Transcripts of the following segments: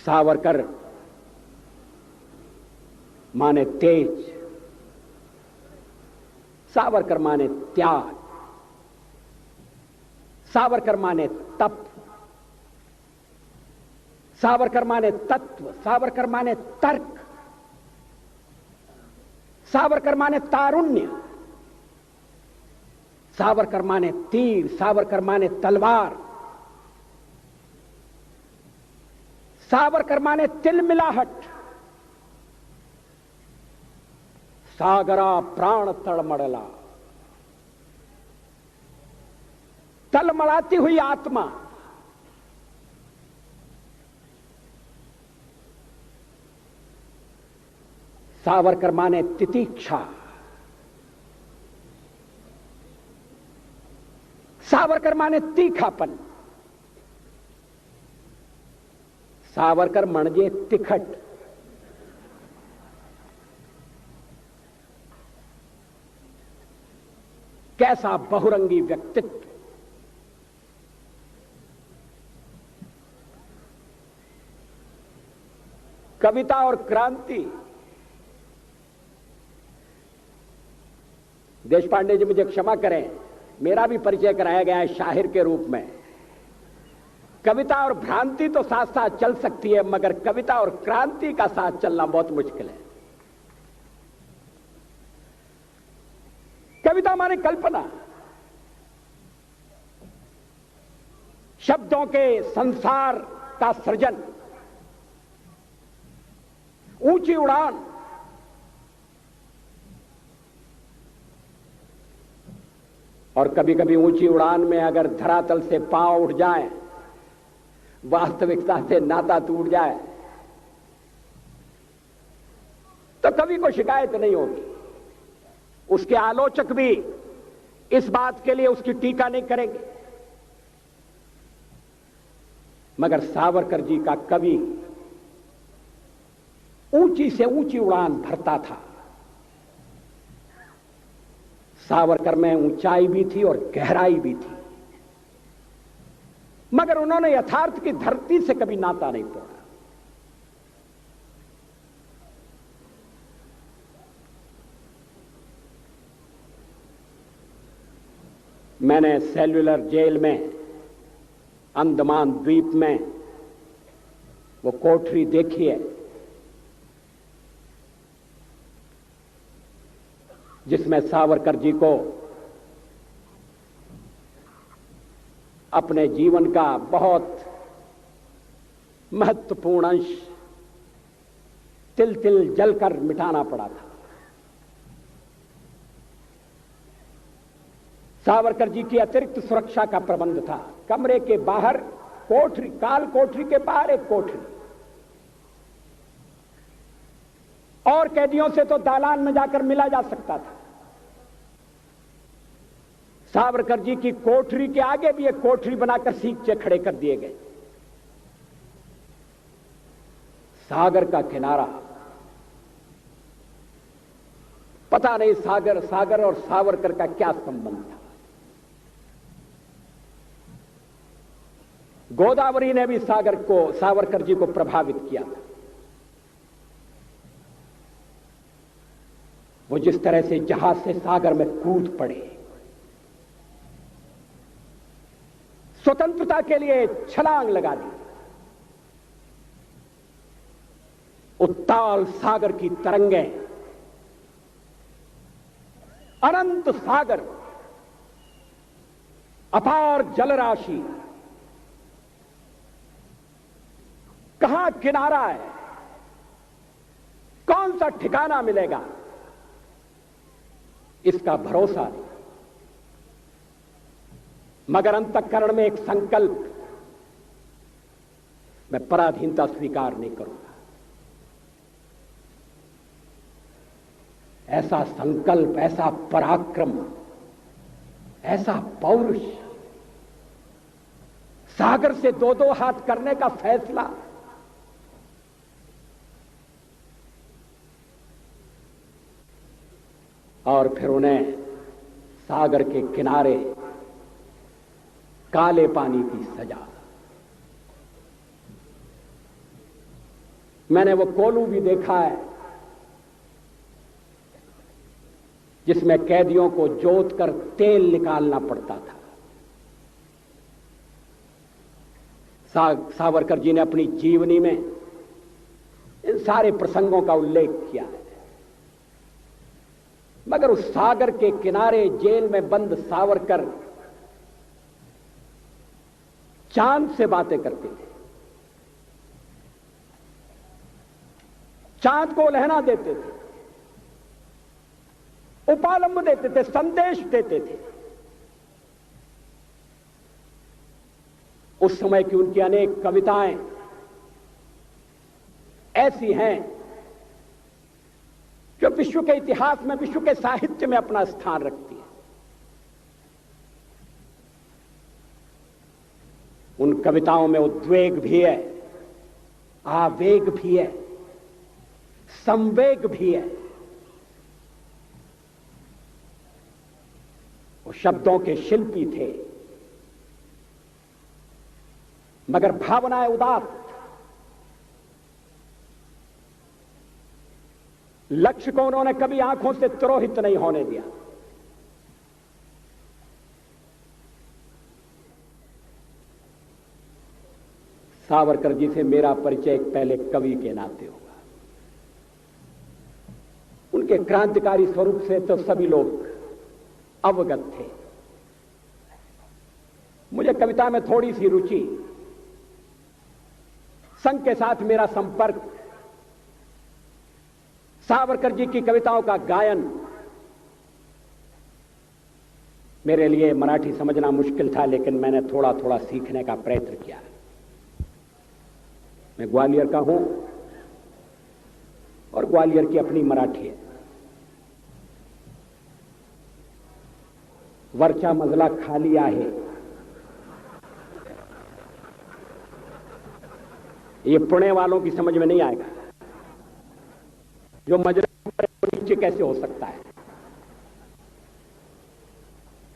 सावरकर माने तेज, सावरकर माने त्याग, सावरकर माने तप, सावरकर माने तत्व, सावरकर माने तर्क, सावरकर माने तारुण्य, सावरकर माने तीर, सावरकर माने तलवार, सावरकर माने तिलमिलाहट। सागरा प्राण तड़मड़ला, तलमड़ाती हुई आत्मा। सावरकर माने तितीक्षा, सावरकर माने तीखापन, सावरकर मणजे तिखट। कैसा बहुरंगी व्यक्तित्व। कविता और क्रांति। देशपांडे जी मुझे क्षमा करें, मेरा भी परिचय कराया गया है शाहिर के रूप में। कविता और भ्रांति तो साथ साथ चल सकती है, मगर कविता और क्रांति का साथ चलना बहुत मुश्किल है। कविता माने कल्पना, शब्दों के संसार का सृजन, ऊंची उड़ान। और कभी कभी ऊंची उड़ान में अगर धरातल से पांव उठ जाए, वास्तविकता से नाता टूट जाए, तो कवि को शिकायत नहीं होगी। उसके आलोचक भी इस बात के लिए उसकी टीका नहीं करेंगे। मगर सावरकर जी का कवि ऊंची से ऊंची उड़ान भरता था। सावरकर में ऊंचाई भी थी और गहराई भी थी, मगर उन्होंने यथार्थ की धरती से कभी नाता नहीं तोड़ा। मैंने सेल्युलर जेल में, अंडमान द्वीप में वो कोठरी देखी है जिसमें सावरकर जी को अपने जीवन का बहुत महत्वपूर्ण अंश तिल तिल जलकर मिटाना पड़ा था। सावरकर जी की अतिरिक्त सुरक्षा का प्रबंध था। कमरे के बाहर कोठरी, काल कोठरी के बाहर एक कोठरी, और कैदियों से तो दालान में जाकर मिला जा सकता था। सावरकर जी की कोठरी के आगे भी एक कोठरी बनाकर सींचे खड़े कर दिए गए। सागर का किनारा, पता नहीं सागर और सावरकर का क्या संबंध था। गोदावरी ने भी सावरकर जी को प्रभावित किया था। वो जिस तरह से जहाज से सागर में कूद पड़े, स्वतंत्रता के लिए छलांग लगा दी। उत्ताल सागर की तरंगें, अनंत सागर, अपार जलराशि, कहां किनारा है, कौन सा ठिकाना मिलेगा, इसका भरोसा नहीं। मगर अंतःकरण में एक संकल्प, मैं पराधीनता स्वीकार नहीं करूंगा। ऐसा संकल्प, ऐसा पराक्रम, ऐसा पौरुष, सागर से दो दो हाथ करने का फैसला। और फिर उन्हें सागर के किनारे काले पानी की सजा। मैंने वो कोलू भी देखा है जिसमें कैदियों को जोत कर तेल निकालना पड़ता था। सावरकर जी ने अपनी जीवनी में इन सारे प्रसंगों का उल्लेख किया है, मगर उस सागर के किनारे जेल में बंद सावरकर चांद से बातें करते थे, चांद को लहना देते थे, उपालंब देते थे, संदेश देते थे। उस समय की उनकी अनेक कविताएं ऐसी हैं जो विश्व के इतिहास में, विश्व के साहित्य में अपना स्थान रखती है। उन कविताओं में उद्वेग भी है, आवेग भी है, संवेग भी है। वो शब्दों के शिल्पी थे, मगर भावनाएं उदात्त। लक्ष्य को उन्होंने कभी आंखों से तिरोहित नहीं होने दिया। सावरकर जी से मेरा परिचय एक पहले कवि के नाते होगा। उनके क्रांतिकारी स्वरूप से तो सभी लोग अवगत थे। मुझे कविता में थोड़ी सी रुचि, संघ के साथ मेरा संपर्क, सावरकर जी की कविताओं का गायन मेरे लिए मराठी समझना मुश्किल था, लेकिन मैंने थोड़ा थोड़ा सीखने का प्रयत्न किया। मैं ग्वालियर का हूं और ग्वालियर की अपनी मराठी है। वरचा मजला खाली आहे, ये पुणे वालों की समझ में नहीं आएगा। जो मजले पर नीचे कैसे हो सकता है,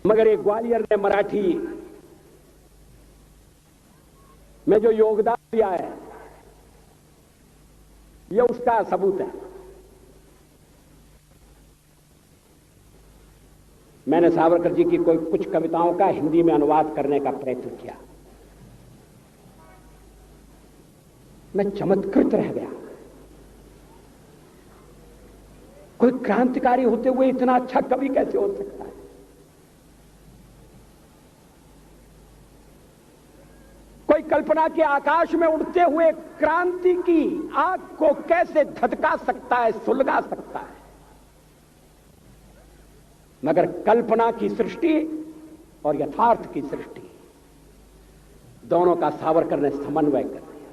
मगर ये ग्वालियर ने मराठी में जो योगदान दिया है, ये उसका सबूत है। मैंने सावरकर जी की कुछ कविताओं का हिंदी में अनुवाद करने का प्रयत्न किया। मैं चमत्कृत रह गया। कोई क्रांतिकारी होते हुए इतना अच्छा कवि कैसे हो सकता है? कोई कल्पना के आकाश में उड़ते हुए क्रांति की आग को कैसे धधका सकता है, सुलगा सकता है? मगर कल्पना की सृष्टि और यथार्थ की सृष्टि, दोनों का सावरकर ने समन्वय कर दिया।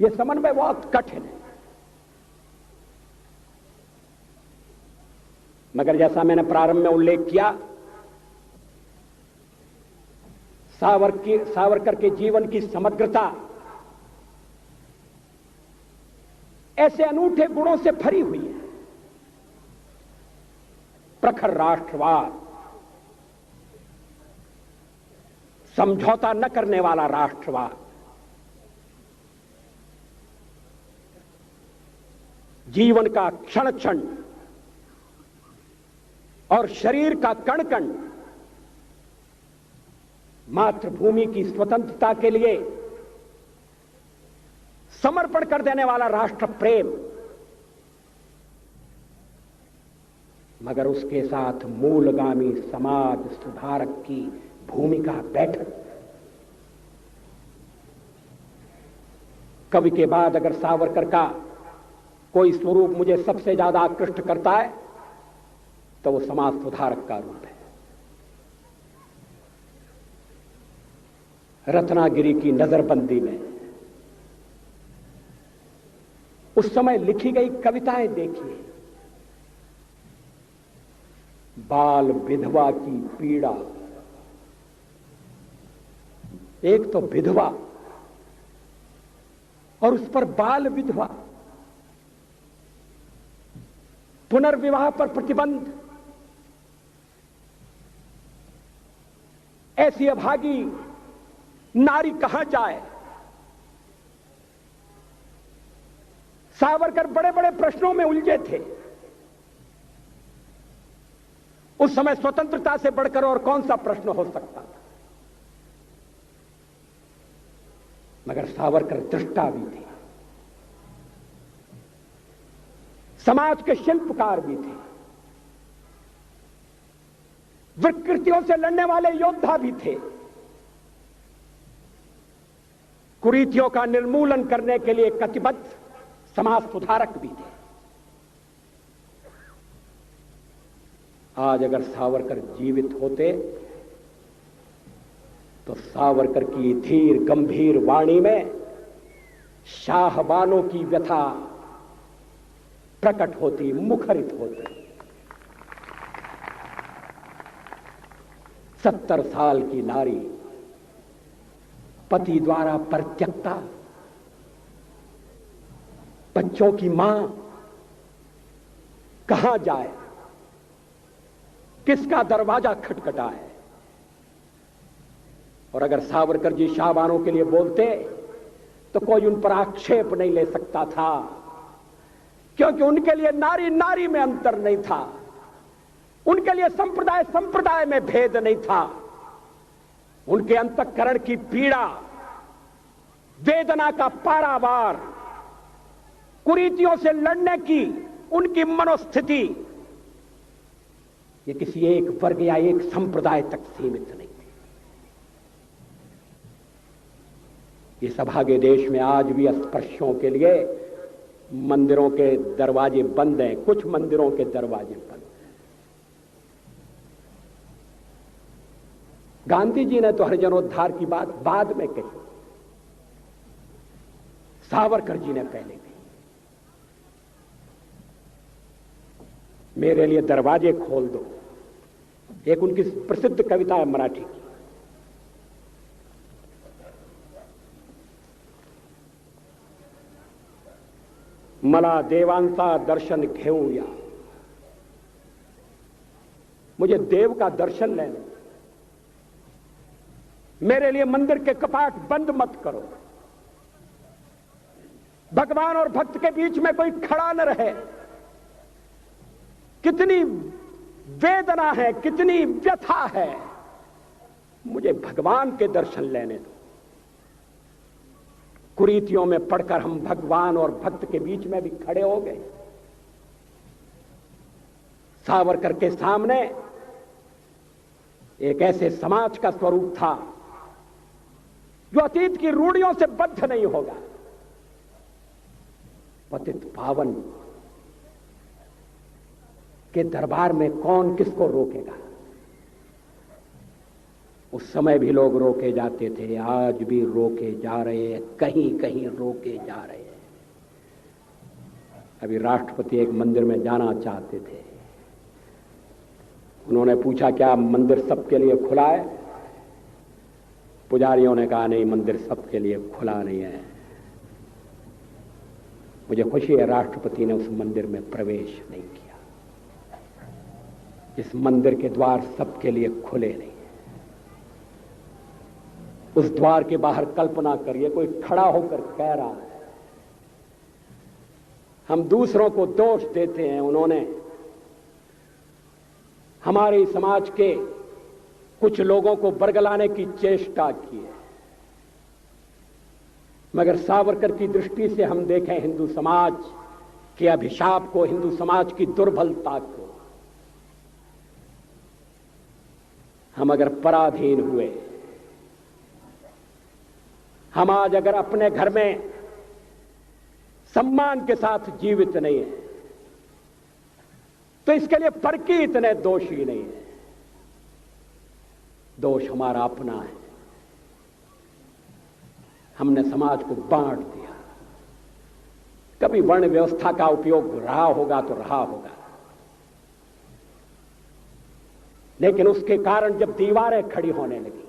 यह समन्वय बहुत कठिन है, मगर जैसा मैंने प्रारंभ में उल्लेख किया, सावरकर के जीवन की समग्रता ऐसे अनूठे गुणों से भरी हुई है। प्रखर राष्ट्रवाद, समझौता न करने वाला राष्ट्रवाद, जीवन का क्षण क्षण और शरीर का कण कण मातृभूमि की स्वतंत्रता के लिए समर्पण कर देने वाला राष्ट्र प्रेम, मगर उसके साथ मूलगामी समाज सुधारक की भूमिका बैठक। कवि के बाद अगर सावरकर का कोई स्वरूप मुझे सबसे ज्यादा आकृष्ट करता है तो वो समाज सुधारक का रूप है। रत्नागिरी की नजरबंदी में उस समय लिखी गई कविताएं देखिए। बाल विधवा की पीड़ा, एक तो विधवा और उस पर बाल विधवा, पुनर्विवाह पर प्रतिबंध, ऐसी अभागी नारी कहां जाए? सावरकर बड़े बड़े प्रश्नों में उलझे थे। उस समय स्वतंत्रता से बढ़कर और कौन सा प्रश्न हो सकता था। मगर सावरकर दृष्टा भी थे, समाज के शिल्पकार भी थे, विकृतियों से लड़ने वाले योद्धा भी थे, कुरीतियों का निर्मूलन करने के लिए कटिबद्ध समाज सुधारक भी थे। आज अगर सावरकर जीवित होते तो सावरकर की धीर गंभीर वाणी में शाहबानों की व्यथा प्रकट होती, मुखरित होती। 70 साल की नारी, पति द्वारा परित्यक्ता, बच्चों की मां, कहां जाए, किसका दरवाजा खटखटाए। और अगर सावरकर जी शाहबानों के लिए बोलते तो कोई उन पर आक्षेप नहीं ले सकता था, क्योंकि उनके लिए नारी नारी में अंतर नहीं था, उनके लिए संप्रदाय संप्रदाय में भेद नहीं था। उनके अंतःकरण की पीड़ा, वेदना का पारावार, कुरीतियों से लड़ने की उनकी मनोस्थिति, ये किसी एक वर्ग या एक संप्रदाय तक सीमित नहीं थी। ये सभागे देश में आज भी अस्पृश्यों के लिए मंदिरों के दरवाजे बंद हैं, कुछ मंदिरों के दरवाजे बंद हैं। गांधी जी ने तो हरिजनोद्धार की बात बाद में कही, सावरकर जी ने पहले कही। मेरे लिए दरवाजे खोल दो, एक उनकी प्रसिद्ध कविता है मराठी की। मला देवांचा दर्शन घेऊया, मुझे देव का दर्शन लेने, मेरे लिए मंदिर के कपाट बंद मत करो, भगवान और भक्त के बीच में कोई खड़ा न रहे। कितनी वेदना है, कितनी व्यथा है, मुझे भगवान के दर्शन लेने दो। कुरीतियों में पड़कर हम भगवान और भक्त के बीच में भी खड़े हो गए। सावरकर के सामने एक ऐसे समाज का स्वरूप था जो अतीत की रूढ़ियों से बद्ध नहीं होगा। पतित पावन के दरबार में कौन किसको रोकेगा। उस समय भी लोग रोके जाते थे, आज भी रोके जा रहे हैं, कहीं कहीं रोके जा रहे हैं। अभी राष्ट्रपति एक मंदिर में जाना चाहते थे, उन्होंने पूछा क्या मंदिर सबके लिए खुला है? पुजारियों ने कहा नहीं, मंदिर सबके लिए खुला नहीं है। मुझे खुशी है राष्ट्रपति ने उस मंदिर में प्रवेश नहीं किया। इस मंदिर के द्वार सबके लिए खुले नहीं। उस द्वार के बाहर कल्पना करिए, कोई खड़ा होकर कह रहा है, हम दूसरों को दोष देते हैं, उन्होंने हमारे समाज के कुछ लोगों को बरगलाने की चेष्टा की है। मगर सावरकर की दृष्टि से हम देखें हिंदू समाज के अभिशाप को, हिंदू समाज की दुर्बलता को, हम अगर पराधीन हुए, हम आज अगर अपने घर में सम्मान के साथ जीवित नहीं है, तो इसके लिए परकी इतने दोषी नहीं है। दोष हमारा अपना है, हमने समाज को बांट दिया। कभी वर्ण व्यवस्था का उपयोग रहा होगा तो रहा होगा, लेकिन उसके कारण जब दीवारें खड़ी होने लगी,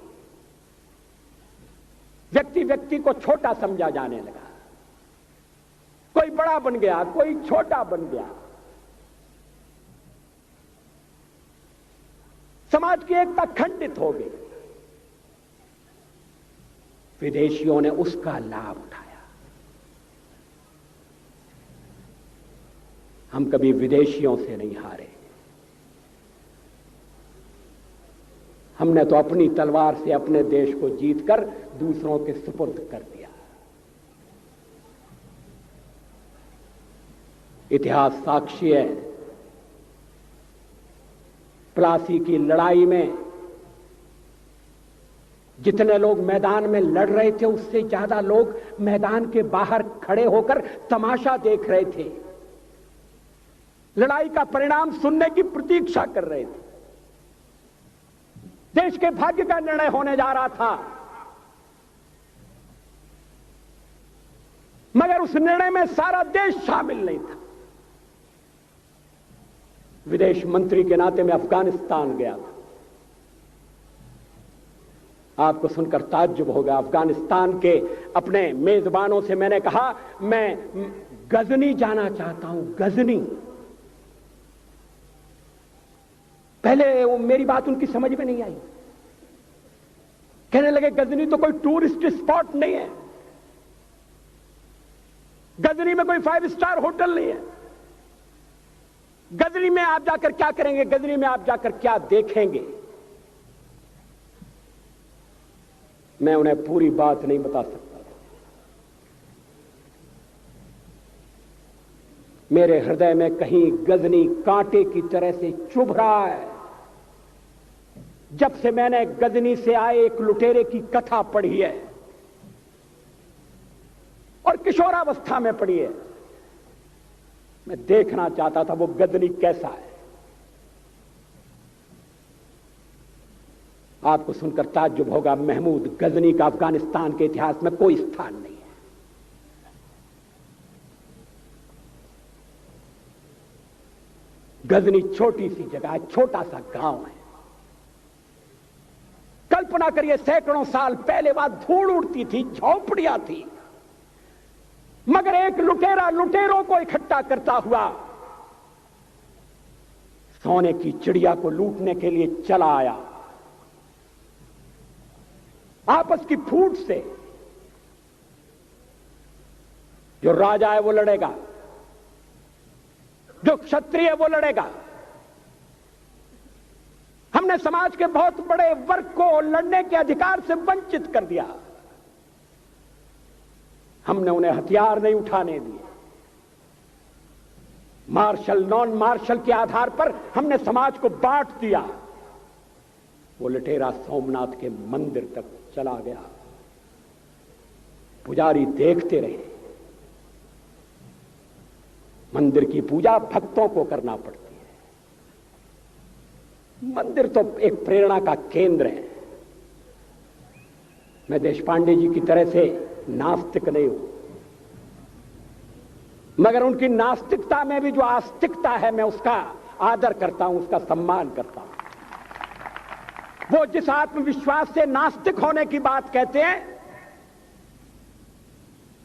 व्यक्ति व्यक्ति को छोटा समझा जाने लगा, कोई बड़ा बन गया, कोई छोटा बन गया, समाज की एकता खंडित हो गई। विदेशियों ने उसका लाभ उठाया। हम कभी विदेशियों से नहीं हारे। हमने तो अपनी तलवार से अपने देश को जीतकर दूसरों के सुपुर्द कर दिया। इतिहास साक्षी है, प्लासी की लड़ाई में जितने लोग मैदान में लड़ रहे थे उससे ज्यादा लोग मैदान के बाहर खड़े होकर तमाशा देख रहे थे, लड़ाई का परिणाम सुनने की प्रतीक्षा कर रहे थे। देश के भाग्य का निर्णय होने जा रहा था, मगर उस निर्णय में सारा देश शामिल नहीं था। विदेश मंत्री के नाते मैं अफगानिस्तान गया था। आपको सुनकर ताज्जुब होगा, अफगानिस्तान के अपने मेजबानों से मैंने कहा मैं गजनी जाना चाहता हूं, गजनी। पहले वो मेरी बात उनकी समझ में नहीं आई। कहने लगे गजनी तो कोई टूरिस्ट स्पॉट नहीं है, गजनी में कोई 5 स्टार होटल नहीं है, गजनी में आप जाकर क्या करेंगे, गजनी में आप जाकर क्या देखेंगे। मैं उन्हें पूरी बात नहीं बता सकता था। मेरे हृदय में कहीं गजनी कांटे की तरह से चुभ रहा है। जब से मैंने गजनी से आए एक लुटेरे की कथा पढ़ी है और किशोरावस्था में पढ़ी है, मैं देखना चाहता था वो गजनी कैसा है। आपको सुनकर ताज्जुब होगा, महमूद गजनी का अफगानिस्तान के इतिहास में कोई स्थान नहीं है। गजनी छोटी सी जगह है, छोटा सा गांव है। कल्पना करिए, सैकड़ों साल पहले वहां धूल उड़ती थी, झोंपड़ियां थी, मगर एक लुटेरा लुटेरों को इकट्ठा करता हुआ सोने की चिड़िया को लूटने के लिए चला आया। आपस की फूट से जो राजा है वो लड़ेगा, जो क्षत्रिय है वो लड़ेगा। हमने समाज के बहुत बड़े वर्ग को लड़ने के अधिकार से वंचित कर दिया। हमने उन्हें हथियार नहीं उठाने दिए। मार्शल नॉन मार्शल के आधार पर हमने समाज को बांट दिया। वो लुटेरा सोमनाथ के मंदिर तक चला गया, पुजारी देखते रहे। मंदिर की पूजा भक्तों को करना पड़ती है, मंदिर तो एक प्रेरणा का केंद्र है। मैं देशपांडे जी की तरह से नास्तिक नहीं हूं, मगर उनकी नास्तिकता में भी जो आस्तिकता है मैं उसका आदर करता हूं, उसका सम्मान करता हूं। वो जिस आत्मविश्वास से नास्तिक होने की बात कहते हैं,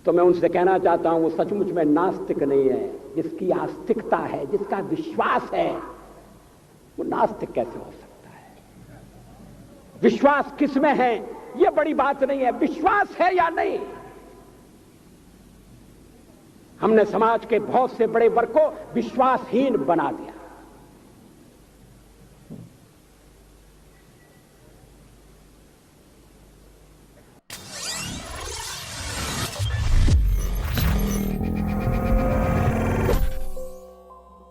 तो मैं उनसे कहना चाहता हूं वो सचमुच में नास्तिक नहीं है। जिसकी आस्तिकता है, जिसका विश्वास है, वो नास्तिक कैसे हो सकता है? विश्वास किसमें है यह बड़ी बात नहीं है, विश्वास है या नहीं। हमने समाज के बहुत से बड़े वर्ग को विश्वासहीन बना दिया।